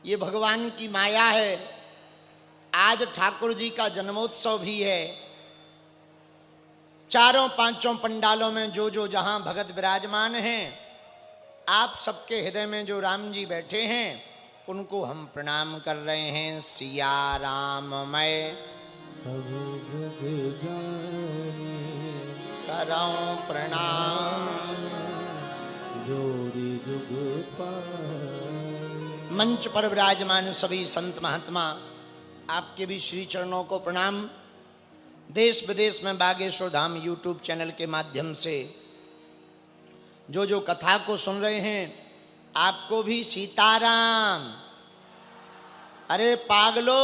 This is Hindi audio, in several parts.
ये भगवान की माया है। आज ठाकुर जी का जन्मोत्सव भी है। चारों पांचों पंडालों में जो जो जहां भगत विराजमान हैं, आप सबके हृदय में जो राम जी बैठे हैं उनको हम प्रणाम कर रहे हैं। सिया राममय करऊं प्रणाम जोड़ी जुग मंच पर विराजमान सभी संत महात्मा, आपके भी श्री चरणों को प्रणाम। देश विदेश में बागेश्वर धाम यूट्यूब चैनल के माध्यम से जो जो कथा को सुन रहे हैं, आपको भी सीताराम। अरे पागलो,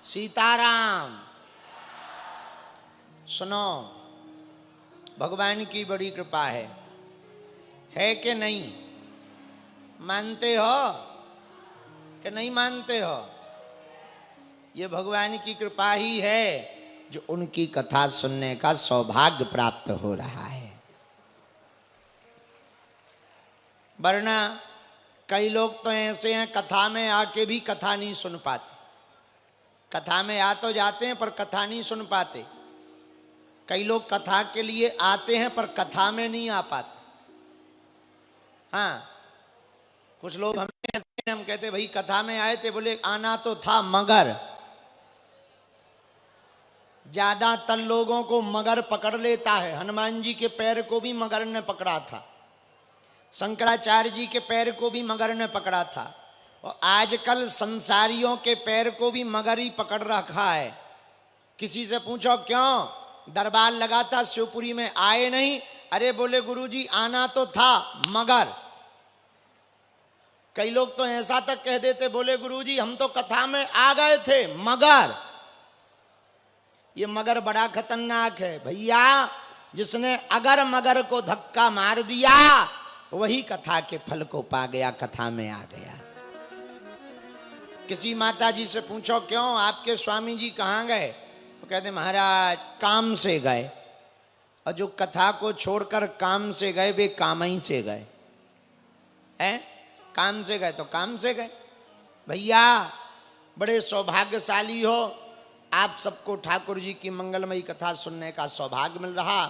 सीताराम। सुनो, भगवान की बड़ी कृपा है कि नहीं? मानते हो कि नहीं मानते हो? ये भगवान की कृपा ही है जो उनकी कथा सुनने का सौभाग्य प्राप्त हो रहा है। वरना कई लोग तो ऐसे हैं, कथा में आके भी कथा नहीं सुन पाते। कथा में आ तो जाते हैं पर कथा नहीं सुन पाते। कई लोग कथा के लिए आते हैं पर कथा में नहीं आ पाते। हाँ, कुछ लोग हम कहते भाई कथा में आए थे, बोले आना तो था मगर। ज्यादातर लोगों को मगर पकड़ लेता है। हनुमान जी के पैर को भी मगर ने पकड़ा था, शंकराचार्य जी के पैर को भी मगर ने पकड़ा था, और आजकल संसारियों के पैर को भी मगर ही पकड़ रखा है। किसी से पूछो क्यों दरबार लगा था शिवपुरी में, आए नहीं? अरे बोले गुरुजी आना तो था मगर। कई लोग तो ऐसा तक कह देते, बोले गुरुजी हम तो कथा में आ गए थे मगर। ये मगर बड़ा खतरनाक है भैया। जिसने अगर मगर को धक्का मार दिया वही कथा के फल को पा गया, कथा में आ गया। किसी माता जी से पूछो क्यों आपके स्वामी जी कहाँ गए? वो कहते महाराज काम से गए। और जो कथा को छोड़कर काम से गए वे काम ही से गए हैं। काम से गए तो काम से गए। भैया बड़े सौभाग्यशाली हो, आप सबको ठाकुर जी की मंगलमयी कथा सुनने का सौभाग्य मिल रहा।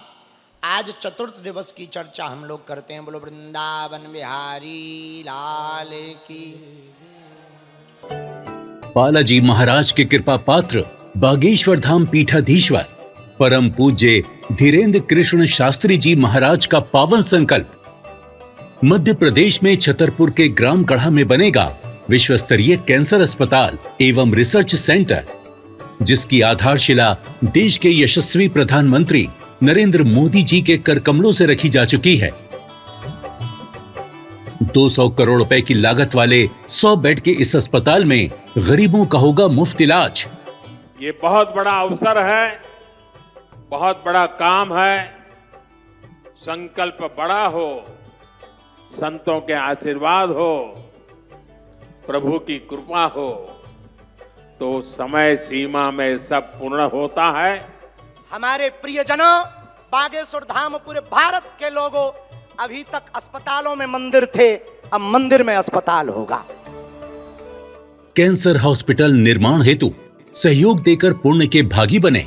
आज चतुर्थ दिवस की चर्चा हम लोग करते हैं। बोलो वृंदावन बिहारी लाल की। बालाजी महाराज के कृपा पात्र बागेश्वर धाम पीठाधीश्वर परम पूज्य धीरेन्द्र कृष्ण शास्त्री जी महाराज का पावन संकल्प। मध्य प्रदेश में छतरपुर के ग्राम गढ़ा में बनेगा विश्व स्तरीय कैंसर अस्पताल एवं रिसर्च सेंटर, जिसकी आधारशिला देश के यशस्वी प्रधानमंत्री नरेंद्र मोदी जी के कर कमलों से रखी जा चुकी है। 200 करोड़ रुपए की लागत वाले 100 बेड के इस अस्पताल में गरीबों का होगा मुफ्त इलाज। ये बहुत बड़ा अवसर है, बहुत बड़ा काम है। संकल्प बड़ा हो, संतों के आशीर्वाद हो, प्रभु की कृपा हो तो समय सीमा में सब पूर्ण होता है। हमारे प्रियजनों, बागेश्वर धाम पूरे भारत के लोगों, अभी तक अस्पतालों में मंदिर थे, अब मंदिर में अस्पताल होगा। कैंसर हॉस्पिटल निर्माण हेतु सहयोग देकर पुण्य के भागी बने।